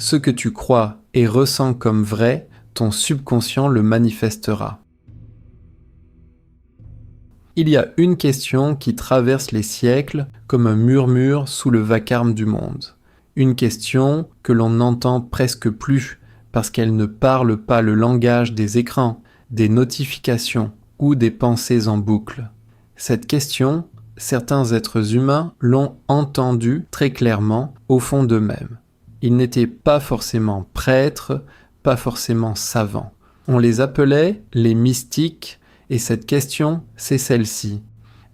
Ce que tu crois et ressens comme vrai, ton subconscient le manifestera. Il y a une question qui traverse les siècles comme un murmure sous le vacarme du monde. Une question que l'on n'entend presque plus parce qu'elle ne parle pas le langage des écrans, des notifications ou des pensées en boucle. Cette question, certains êtres humains l'ont entendue très clairement au fond d'eux-mêmes. Ils n'étaient pas forcément prêtres, pas forcément savants. On les appelait les mystiques, et cette question, c'est celle-ci.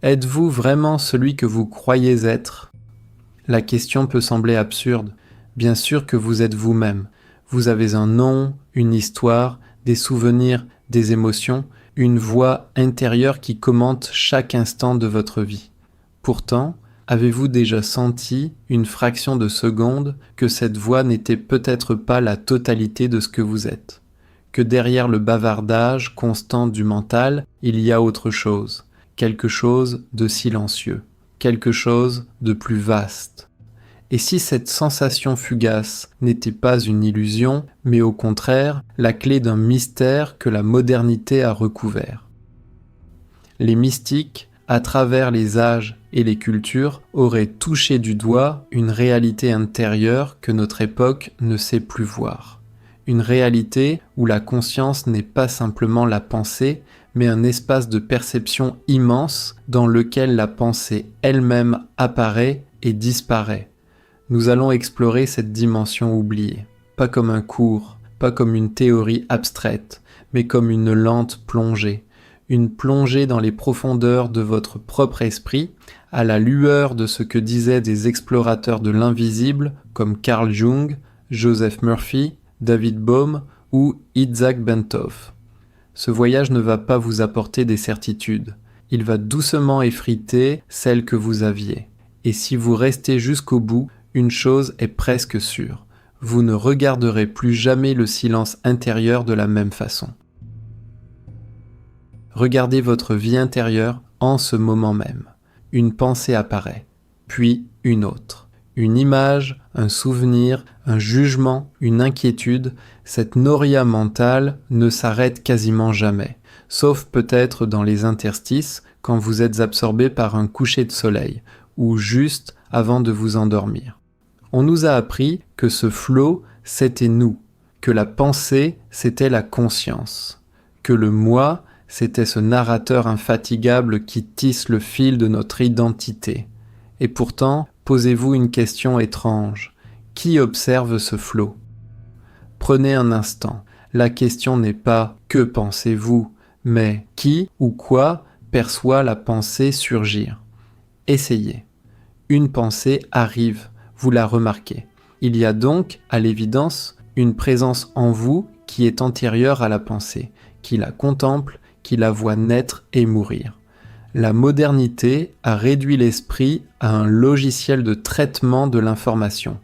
Êtes-vous vraiment celui que vous croyez être ? La question peut sembler absurde. Bien sûr que vous êtes vous-même. Vous avez un nom, une histoire, des souvenirs, des émotions, une voix intérieure qui commente chaque instant de votre vie. Pourtant, avez-vous déjà senti une fraction de seconde que cette voix n'était peut-être pas la totalité de ce que vous êtes ? Que derrière le bavardage constant du mental, il y a autre chose, quelque chose de silencieux, quelque chose de plus vaste. Et si cette sensation fugace n'était pas une illusion, mais au contraire la clé d'un mystère que la modernité a recouvert ? Les mystiques, à travers les âges et les cultures, auraient touché du doigt une réalité intérieure que notre époque ne sait plus voir. Une réalité où la conscience n'est pas simplement la pensée, mais un espace de perception immense dans lequel la pensée elle-même apparaît et disparaît. Nous allons explorer cette dimension oubliée, pas comme un cours, pas comme une théorie abstraite, mais comme une lente plongée. Une plongée dans les profondeurs de votre propre esprit, à la lueur de ce que disaient des explorateurs de l'invisible comme Carl Jung, Joseph Murphy, David Bohm ou Itzhak Bentov. Ce voyage ne va pas vous apporter des certitudes, il va doucement effriter celles que vous aviez. Et si vous restez jusqu'au bout, une chose est presque sûre, vous ne regarderez plus jamais le silence intérieur de la même façon. Regardez votre vie intérieure en ce moment même. Une pensée apparaît, puis une autre. Une image, un souvenir, un jugement, une inquiétude, cette noria mentale ne s'arrête quasiment jamais, sauf peut-être dans les interstices quand vous êtes absorbé par un coucher de soleil, ou juste avant de vous endormir. On nous a appris que ce flot, c'était nous, que la pensée, c'était la conscience, que le moi, c'était ce narrateur infatigable qui tisse le fil de notre identité. Et pourtant, posez-vous une question étrange. Qui observe ce flot ? Prenez un instant. La question n'est pas « que pensez-vous ?», mais « qui ou quoi perçoit la pensée surgir ?» Essayez. Une pensée arrive, vous la remarquez. Il y a donc, à l'évidence, une présence en vous qui est antérieure à la pensée, qui la contemple, qui la voit naître et mourir. La modernité a réduit l'esprit à un logiciel de traitement de l'information,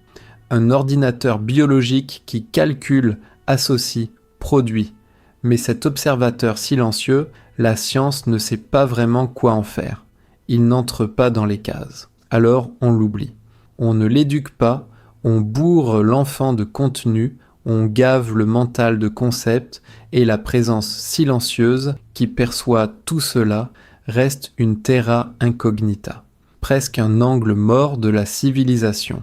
un ordinateur biologique qui calcule, associe, produit. Mais cet observateur silencieux, la science ne sait pas vraiment quoi en faire. Il n'entre pas dans les cases. Alors on l'oublie. On ne l'éduque pas, on bourre l'enfant de contenu, on gave le mental de concepts et la présence silencieuse qui perçoit tout cela reste une terra incognita, presque un angle mort de la civilisation.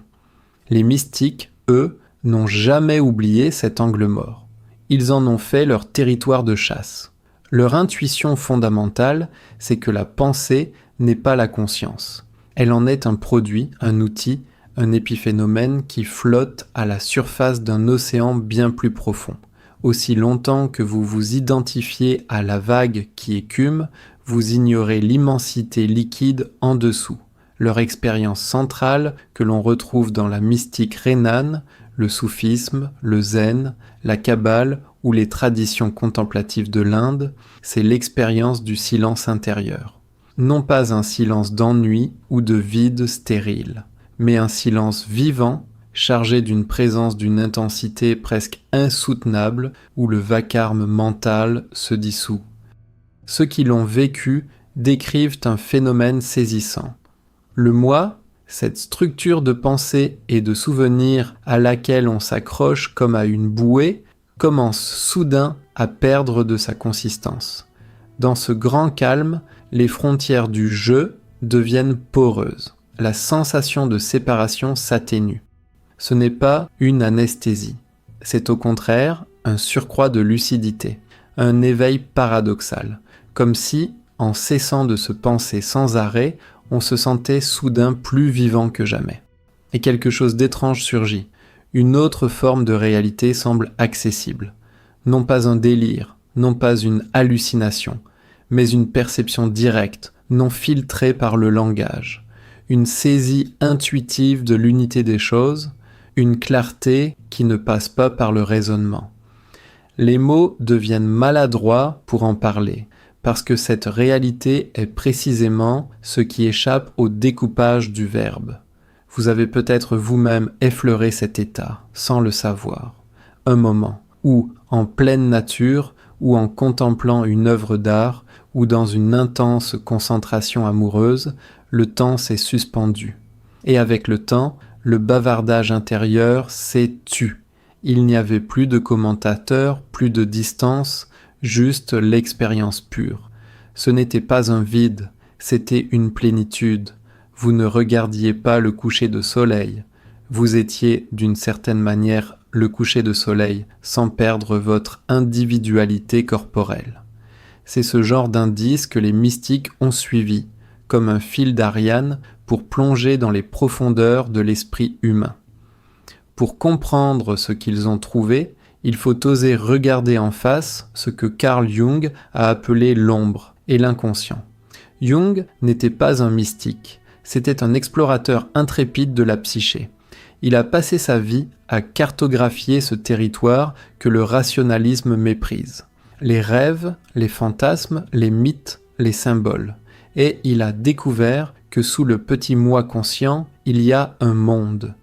Les mystiques, eux, n'ont jamais oublié cet angle mort. Ils en ont fait leur territoire de chasse. Leur intuition fondamentale, c'est que la pensée n'est pas la conscience. Elle en est un produit, un outil, un épiphénomène qui flotte à la surface d'un océan bien plus profond. Aussi longtemps que vous vous identifiez à la vague qui écume, vous ignorez l'immensité liquide en dessous. Leur expérience centrale, que l'on retrouve dans la mystique rhénane, le soufisme, le zen, la kabbale ou les traditions contemplatives de l'Inde, c'est l'expérience du silence intérieur. Non pas un silence d'ennui ou de vide stérile, mais un silence vivant, chargé d'une présence d'une intensité presque insoutenable où le vacarme mental se dissout. Ceux qui l'ont vécu décrivent un phénomène saisissant. Le moi, Cette structure de pensée et de souvenir à laquelle on s'accroche comme à une bouée commence soudain à perdre de sa consistance. Dans ce grand calme, les frontières du je deviennent poreuses. La sensation de séparation s'atténue. Ce n'est pas une anesthésie. C'est au contraire un surcroît de lucidité, un éveil paradoxal, comme si, en cessant de se penser sans arrêt, on se sentait soudain plus vivant que jamais. Et quelque chose d'étrange surgit. Une autre forme de réalité semble accessible. Non pas un délire, non pas une hallucination, mais une perception directe, non filtrée par le langage. Une saisie intuitive de l'unité des choses, une clarté qui ne passe pas par le raisonnement. Les mots deviennent maladroits pour en parler, parce que cette réalité est précisément ce qui échappe au découpage du verbe. Vous avez peut-être vous-même effleuré cet état, sans le savoir. Un moment où, en pleine nature, ou en contemplant une œuvre d'art, ou dans une intense concentration amoureuse, le temps s'est suspendu. Et avec le temps, le bavardage intérieur s'est tu. Il n'y avait plus de commentateur, plus de distance, juste l'expérience pure. Ce n'était pas un vide, c'était une plénitude. Vous ne regardiez pas le coucher de soleil. Vous étiez, d'une certaine manière, le coucher de soleil, sans perdre votre individualité corporelle. C'est ce genre d'indice que les mystiques ont suivi, comme un fil d'Ariane pour plonger dans les profondeurs de l'esprit humain. Pour comprendre ce qu'ils ont trouvé, il faut oser regarder en face ce que Carl Jung a appelé l'ombre et l'inconscient. Jung n'était pas un mystique, c'était un explorateur intrépide de la psyché. Il a passé sa vie à cartographier ce territoire que le rationalisme méprise. Les rêves, les fantasmes, les mythes, les symboles. Et il a découvert que sous le petit moi conscient, il y a un monde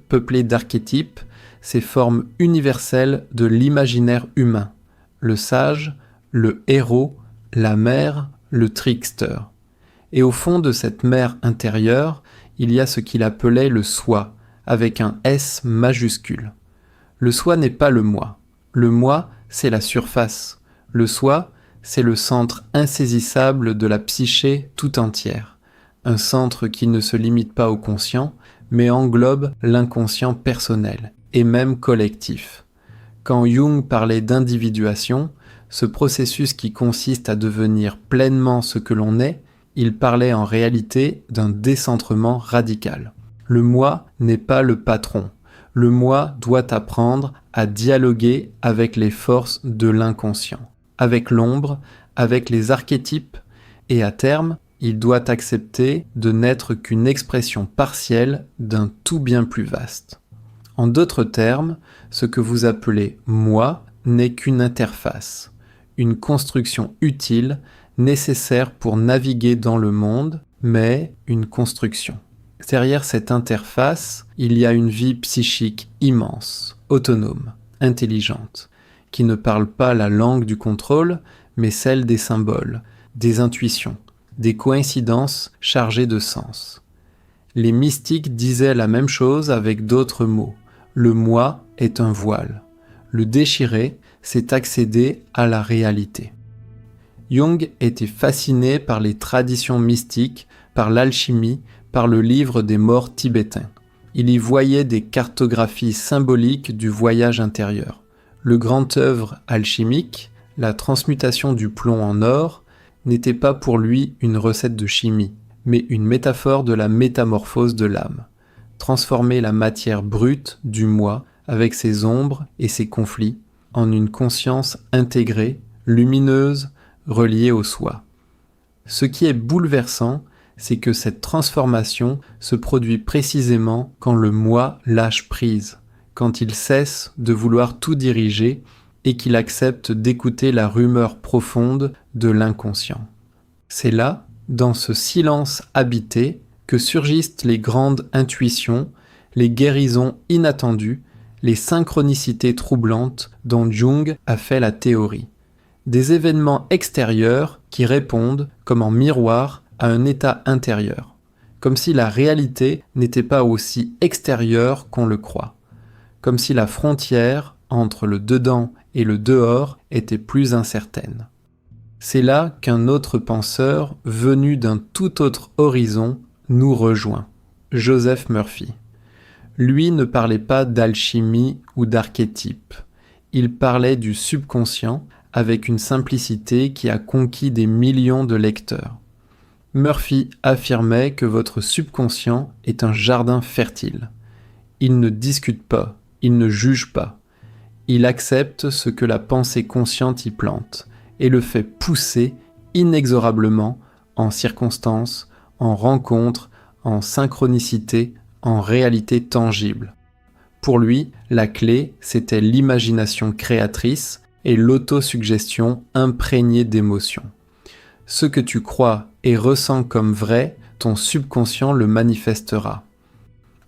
peuplé d'archétypes, ces formes universelles de l'imaginaire humain, le sage, le héros, la mère, le trickster. Et au fond de cette mer intérieure, il y a ce qu'il appelait le soi, avec un S majuscule. Le soi n'est pas le moi. Le moi, c'est la surface. Le soi, c'est le centre insaisissable de la psyché tout entière. Un centre qui ne se limite pas au conscient, mais englobe l'inconscient personnel, et même collectif. Quand Jung parlait d'individuation, ce processus qui consiste à devenir pleinement ce que l'on est, il parlait en réalité d'un décentrement radical. Le moi n'est pas le patron. Le moi doit apprendre à dialoguer avec les forces de l'inconscient, avec l'ombre, avec les archétypes, et à terme, il doit accepter de n'être qu'une expression partielle d'un tout bien plus vaste. En d'autres termes, ce que vous appelez « moi » n'est qu'une interface, une construction utile, nécessaire pour naviguer dans le monde, mais une construction. Derrière cette interface, il y a une vie psychique immense, autonome, intelligente, qui ne parle pas la langue du contrôle, mais celle des symboles, des intuitions, des coïncidences chargées de sens. Les mystiques disaient la même chose avec d'autres mots. Le moi est un voile. Le déchirer, c'est accéder à la réalité. Jung était fasciné par les traditions mystiques, par l'alchimie, par le livre des morts tibétains. Il y voyait des cartographies symboliques du voyage intérieur. Le grand œuvre alchimique, la transmutation du plomb en or, n'était pas pour lui une recette de chimie, mais une métaphore de la métamorphose de l'âme. Transformer la matière brute du moi, avec ses ombres et ses conflits, en une conscience intégrée, lumineuse, reliée au soi. Ce qui est bouleversant, c'est que cette transformation se produit précisément quand le moi lâche prise, quand il cesse de vouloir tout diriger et qu'il accepte d'écouter la rumeur profonde de l'inconscient. C'est là, dans ce silence habité, que surgissent les grandes intuitions, les guérisons inattendues, les synchronicités troublantes dont Jung a fait la théorie. Des événements extérieurs qui répondent, comme en miroir, à un état intérieur. comme si la réalité n'était pas aussi extérieure qu'on le croit, comme si la frontière entre le dedans et le dehors était plus incertaine. C'est là qu'un autre penseur, venu d'un tout autre horizon, nous rejoint, Joseph Murphy. Lui ne parlait pas d'alchimie ou d'archétype. Il parlait du subconscient avec une simplicité qui a conquis des millions de lecteurs. Murphy affirmait que votre subconscient est un jardin fertile. Il ne discute pas, il ne juge pas. Il accepte ce que la pensée consciente y plante et le fait pousser inexorablement en circonstances, en rencontres, en synchronicité, en réalité tangible. Pour lui, la clé, c'était l'imagination créatrice et l'autosuggestion imprégnée d'émotions. Ce que tu crois et ressens comme vrai, ton subconscient le manifestera.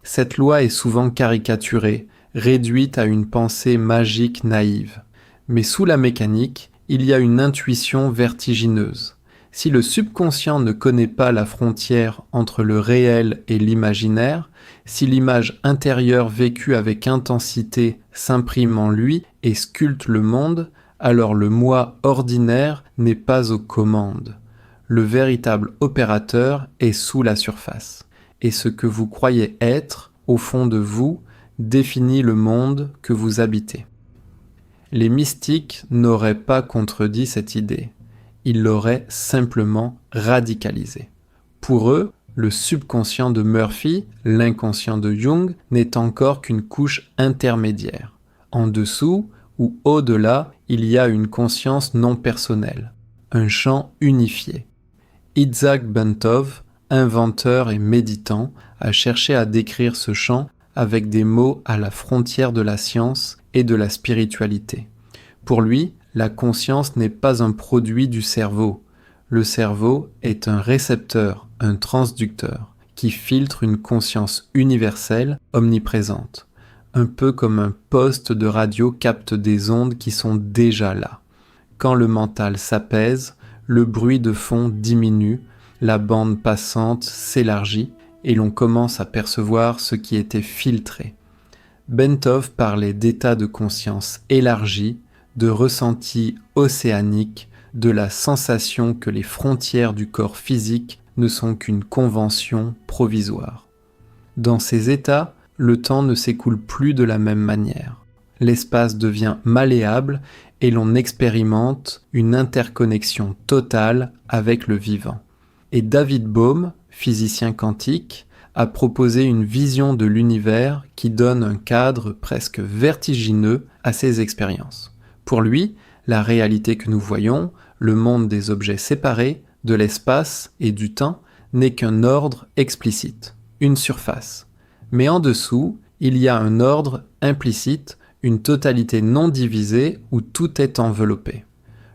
Cette loi est souvent caricaturée, réduite à une pensée magique naïve. Mais sous la mécanique, il y a une intuition vertigineuse. Si le subconscient ne connaît pas la frontière entre le réel et l'imaginaire, si l'image intérieure vécue avec intensité s'imprime en lui et sculpte le monde, alors le moi ordinaire n'est pas aux commandes. Le véritable opérateur est sous la surface. Et ce que vous croyez être, au fond de vous, définit le monde que vous habitez. Les mystiques n'auraient pas contredit cette idée. Ils l'auraient simplement radicalisée. Pour eux, le subconscient de Murphy, l'inconscient de Jung, n'est encore qu'une couche intermédiaire. En dessous ou au-delà, il y a une conscience non personnelle, un champ unifié. Isaac Bentov, inventeur et méditant, a cherché à décrire ce champ avec des mots à la frontière de la science et de la spiritualité. Pour lui, la conscience n'est pas un produit du cerveau. Le cerveau est un récepteur, un transducteur, qui filtre une conscience universelle, omniprésente. Un peu comme un poste de radio capte des ondes qui sont déjà là. Quand le mental s'apaise, le bruit de fond diminue, la bande passante s'élargit et l'on commence à percevoir ce qui était filtré. Bentov parlait d'état de conscience élargi, de ressenti océanique, de la sensation que les frontières du corps physique ne sont qu'une convention provisoire. Dans ces états, le temps ne s'écoule plus de la même manière. L'espace devient malléable et l'on expérimente une interconnexion totale avec le vivant. Et David Bohm, physicien quantique, a proposé une vision de l'univers qui donne un cadre presque vertigineux à ces expériences. Pour lui, la réalité que nous voyons, le monde des objets séparés, de l'espace et du temps, n'est qu'un ordre explicite, une surface. Mais en dessous, il y a un ordre implicite, une totalité non divisée où tout est enveloppé.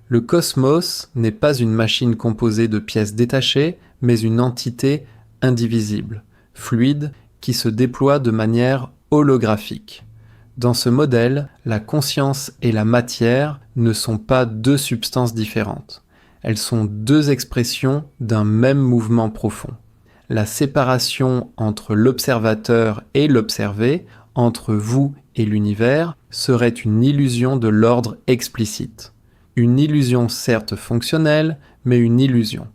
Le cosmos n'est pas une machine composée de pièces détachées, mais une entité indivisible, fluide, qui se déploie de manière holographique. Dans ce modèle, la conscience et la matière ne sont pas deux substances différentes. Elles sont deux expressions d'un même mouvement profond. La séparation entre l'observateur et l'observé, entre vous et l'univers, serait une illusion de l'ordre explicite. Une illusion certes fonctionnelle, mais une illusion.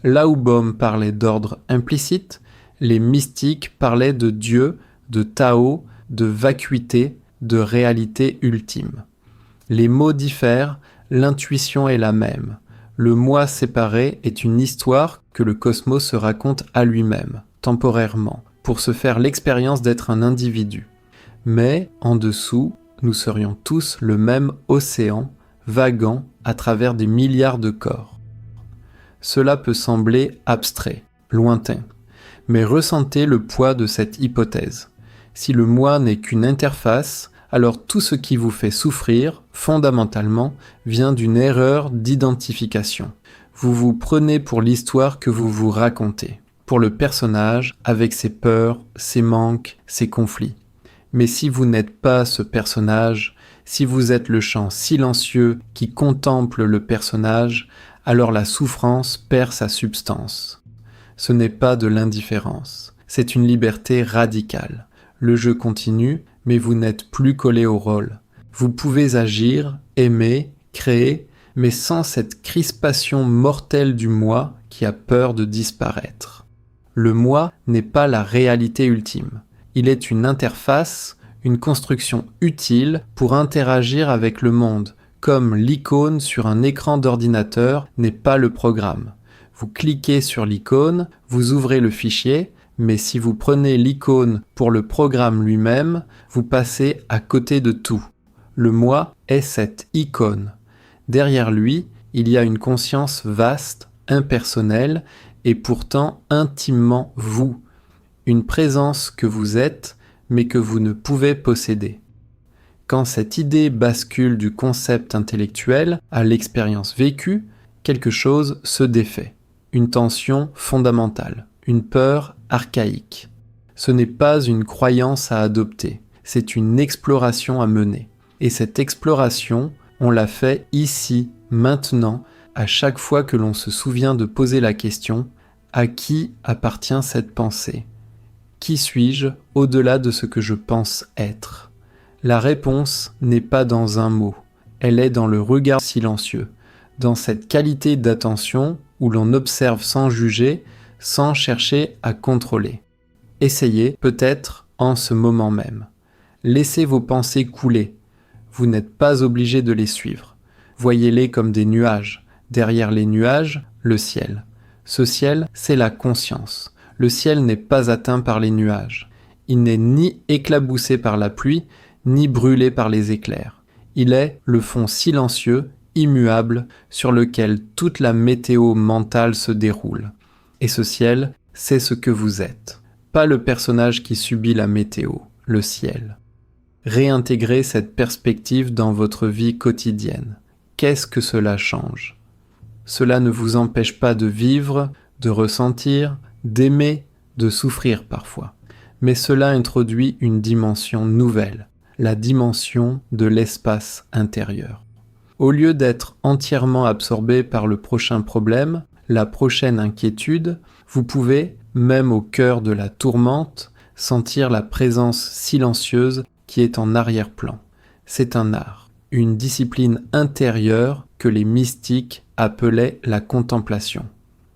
Là où Bohm parlait d'ordre implicite, les mystiques parlaient de Dieu, de Tao, de vacuité, de réalité ultime. Les mots diffèrent, l'intuition est la même. Le moi séparé est une histoire que le cosmos se raconte à lui-même, temporairement, pour se faire l'expérience d'être un individu. Mais, en dessous, nous serions tous le même océan, vaguant à travers des milliards de corps. Cela peut sembler abstrait, lointain, mais ressentez le poids de cette hypothèse. Si le moi n'est qu'une interface, alors tout ce qui vous fait souffrir, fondamentalement, vient d'une erreur d'identification. Vous vous prenez pour l'histoire que vous vous racontez, pour le personnage avec ses peurs, ses manques, ses conflits. Mais si vous n'êtes pas ce personnage, si vous êtes le champ silencieux qui contemple le personnage, alors la souffrance perd sa substance. Ce n'est pas de l'indifférence, c'est une liberté radicale. Le jeu continue, mais vous n'êtes plus collé au rôle. Vous pouvez agir, aimer, créer, mais sans cette crispation mortelle du moi qui a peur de disparaître. Le moi n'est pas la réalité ultime. Il est une interface, une construction utile pour interagir avec le monde, comme l'icône sur un écran d'ordinateur n'est pas le programme. Vous cliquez sur l'icône, vous ouvrez le fichier, mais si vous prenez l'icône pour le programme lui-même, vous passez à côté de tout. Le moi est cette icône. Derrière lui, il y a une conscience vaste, impersonnelle et pourtant intimement vous. Une présence que vous êtes, mais que vous ne pouvez posséder. Quand cette idée bascule du concept intellectuel à l'expérience vécue, quelque chose se défait. Une tension fondamentale, une peur archaïque. Ce n'est pas une croyance à adopter, c'est une exploration à mener. Et cette exploration, on la fait ici, maintenant, à chaque fois que l'on se souvient de poser la question « À qui appartient cette pensée ? Qui suis-je au-delà de ce que je pense être ?» La réponse n'est pas dans un mot, elle est dans le regard silencieux, dans cette qualité d'attention où l'on observe sans juger, sans chercher à contrôler. Essayez peut-être en ce moment même. Laissez vos pensées couler. Vous n'êtes pas obligé de les suivre. Voyez-les comme des nuages. Derrière les nuages, le ciel. Ce ciel, c'est la conscience. Le ciel n'est pas atteint par les nuages. Il n'est ni éclaboussé par la pluie, ni brûlé par les éclairs. Il est le fond silencieux, immuable, sur lequel toute la météo mentale se déroule. Et ce ciel, c'est ce que vous êtes. Pas le personnage qui subit la météo, le ciel. Réintégrez cette perspective dans votre vie quotidienne. Qu'est-ce que cela change ? Cela ne vous empêche pas de vivre, de ressentir, d'aimer, de souffrir parfois. Mais cela introduit une dimension nouvelle, la dimension de l'espace intérieur. Au lieu d'être entièrement absorbé par le prochain problème, la prochaine inquiétude, vous pouvez, même au cœur de la tourmente, sentir la présence silencieuse qui est en arrière-plan. C'est un art, une discipline intérieure que les mystiques appelaient la contemplation.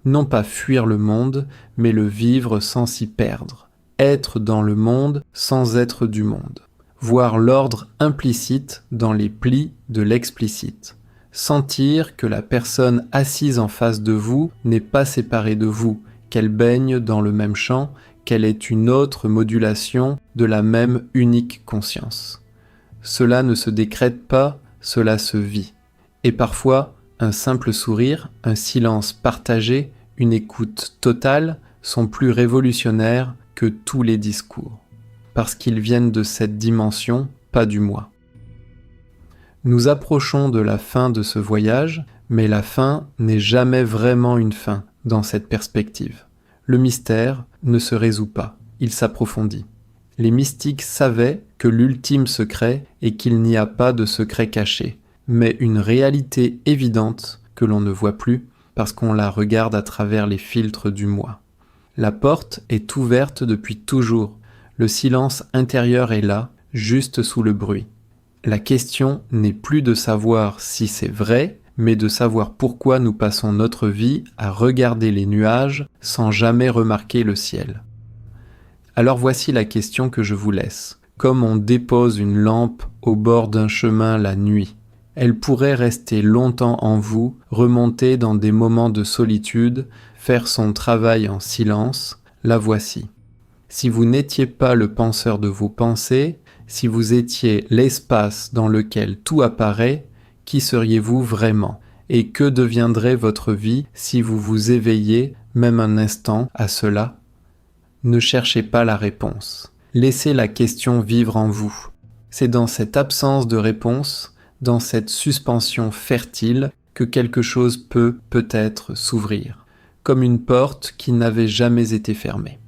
Non pas fuir le monde, mais le vivre sans s'y perdre. Être dans le monde sans être du monde. Voir l'ordre implicite dans les plis de l'explicite. Sentir que la personne assise en face de vous n'est pas séparée de vous, qu'elle baigne dans le même champ, qu'elle est une autre modulation de la même unique conscience. Cela ne se décrète pas, cela se vit. Et parfois, un simple sourire, un silence partagé, une écoute totale sont plus révolutionnaires que tous les discours. Parce qu'ils viennent de cette dimension, pas du moi. Nous approchons de la fin de ce voyage, mais la fin n'est jamais vraiment une fin dans cette perspective. Le mystère ne se résout pas, il s'approfondit. Les mystiques savaient que l'ultime secret est qu'il n'y a pas de secret caché, mais une réalité évidente que l'on ne voit plus parce qu'on la regarde à travers les filtres du moi. La porte est ouverte depuis toujours. Le silence intérieur est là, juste sous le bruit. La question n'est plus de savoir si c'est vrai, mais de savoir pourquoi nous passons notre vie à regarder les nuages sans jamais remarquer le ciel. Alors voici la question que je vous laisse. Comme on dépose une lampe au bord d'un chemin la nuit, elle pourrait rester longtemps en vous, remonter dans des moments de solitude, faire son travail en silence, la voici. Si vous n'étiez pas le penseur de vos pensées, si vous étiez l'espace dans lequel tout apparaît, qui seriez-vous vraiment ? Et que deviendrait votre vie si vous vous éveilliez, même un instant, à cela ? Ne cherchez pas la réponse. Laissez la question vivre en vous. C'est dans cette absence de réponse, dans cette suspension fertile, que quelque chose peut peut-être s'ouvrir, comme une porte qui n'avait jamais été fermée.